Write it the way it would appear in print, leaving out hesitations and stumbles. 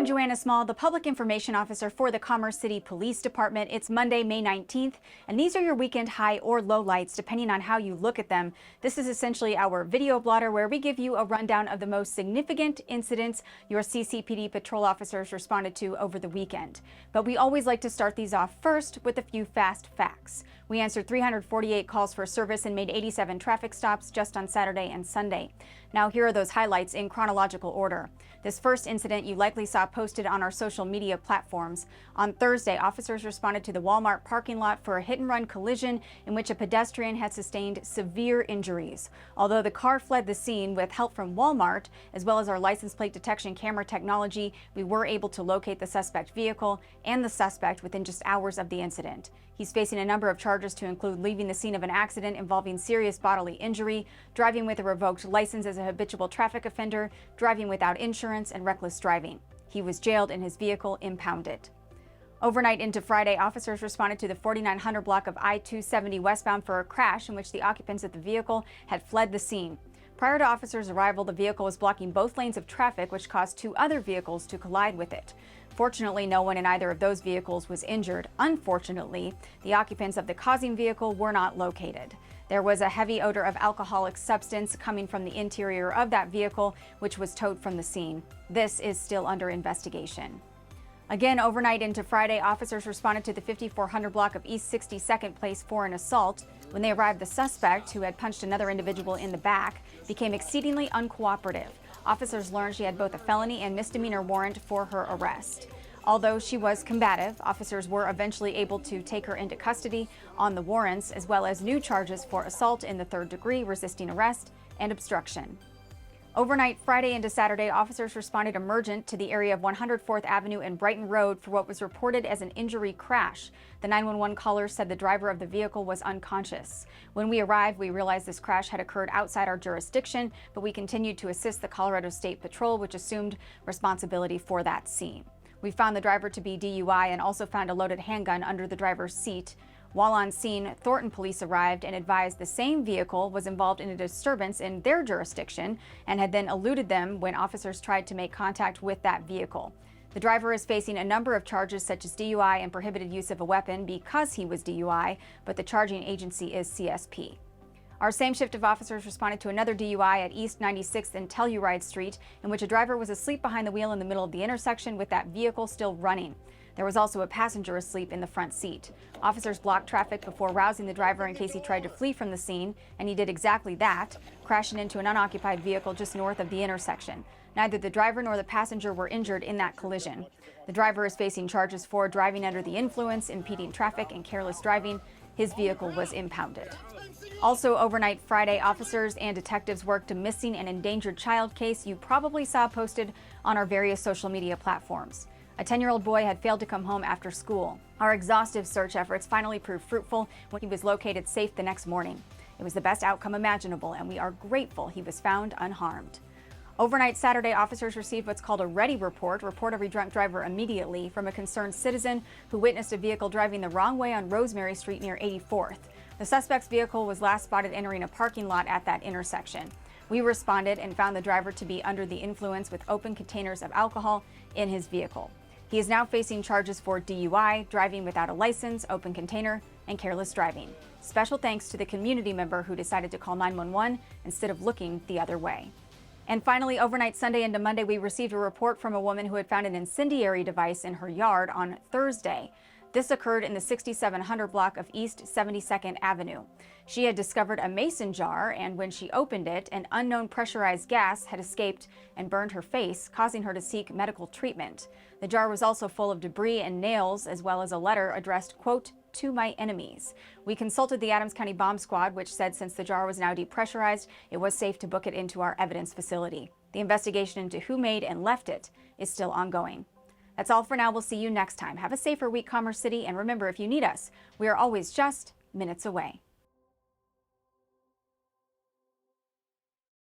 Joanna Small, the Public Information Officer for the Commerce City Police Department. It's Monday, May 19th, and these are your weekend high or low lights, depending on how you look at them. This is essentially our video blotter where we give you a rundown of the most significant incidents your CCPD patrol officers responded to over the weekend. But we always like to start these off first with a few fast facts. We answered 348 calls for service and made 87 traffic stops just on Saturday and Sunday. Now here are those highlights in chronological order. This first incident you likely saw posted on our social media platforms. On Thursday, officers responded to the Walmart parking lot for a hit-and-run collision in which a pedestrian had sustained severe injuries. Although the car fled the scene with help from Walmart, as well as our license plate detection camera technology, we were able to locate the suspect vehicle and the suspect within just hours of the incident. He's facing a number of charges to include leaving the scene of an accident involving serious bodily injury, driving with a revoked license as a habitual traffic offender, driving without insurance, and reckless driving. He was jailed and his vehicle impounded. Overnight into Friday, officers responded to the 4900 block of I-270 westbound for a crash in which the occupants of the vehicle had fled the scene. Prior to officers' arrival, the vehicle was blocking both lanes of traffic, which caused two other vehicles to collide with it. Fortunately, no one in either of those vehicles was injured. Unfortunately, the occupants of the causing vehicle were not located. There was a heavy odor of alcoholic substance coming from the interior of that vehicle, which was towed from the scene. This is still under investigation. Again, overnight into Friday, officers responded to the 5400 block of East 62nd Place for an assault. When they arrived, the suspect, who had punched another individual in the back, became exceedingly uncooperative. Officers learned she had both a felony and misdemeanor warrant for her arrest. Although she was combative, officers were eventually able to take her into custody on the warrants, as well as new charges for assault in the third degree, resisting arrest, and obstruction. Overnight Friday into Saturday, officers responded emergent to the area of 104th Avenue and Brighton Road for what was reported as an injury crash. The 911 caller said the driver of the vehicle was unconscious. When we arrived, we realized this crash had occurred outside our jurisdiction, but we continued to assist the Colorado State Patrol, which assumed responsibility for that scene. We found the driver to be DUI and also found a loaded handgun under the driver's seat. While on scene, Thornton police arrived and advised the same vehicle was involved in a disturbance in their jurisdiction and had then eluded them when officers tried to make contact with that vehicle. The driver is facing a number of charges such as DUI and prohibited use of a weapon because he was DUI, but the charging agency is CSP. Our same shift of officers responded to another DUI at East 96th and Telluride Street, in which a driver was asleep behind the wheel in the middle of the intersection with that vehicle still running. There was also a passenger asleep in the front seat. Officers blocked traffic before rousing the driver in case he tried to flee from the scene, and he did exactly that, crashing into an unoccupied vehicle just north of the intersection. Neither the driver nor the passenger were injured in that collision. The driver is facing charges for driving under the influence, impeding traffic, and careless driving. His vehicle was impounded. Also overnight Friday, officers and detectives worked a missing and endangered child case you probably saw posted on our various social media platforms. A 10-year-old boy had failed to come home after school. Our exhaustive search efforts finally proved fruitful when he was located safe the next morning. It was the best outcome imaginable, and we are grateful he was found unharmed. Overnight Saturday, officers received what's called a ready report every drunk driver immediately from a concerned citizen who witnessed a vehicle driving the wrong way on Rosemary Street near 84th. The suspect's vehicle was last spotted entering a parking lot at that intersection. We responded and found the driver to be under the influence with open containers of alcohol in his vehicle. He is now facing charges for DUI, driving without a license, open container, and careless driving. Special thanks to the community member who decided to call 911 instead of looking the other way. And finally, overnight Sunday into Monday, we received a report from a woman who had found an incendiary device in her yard on Thursday. This occurred in the 6700 block of East 72nd Avenue. She had discovered a mason jar, and when she opened it, an unknown pressurized gas had escaped and burned her face, causing her to seek medical treatment. The jar was also full of debris and nails, as well as a letter addressed, quote, "To my enemies." We consulted the Adams County Bomb Squad, which said since the jar was now depressurized, it was safe to book it into our evidence facility. The investigation into who made and left it is still ongoing. That's all for now. We'll see you next time. Have a safer week, Commerce City, and remember, if you need us, we are always just minutes away.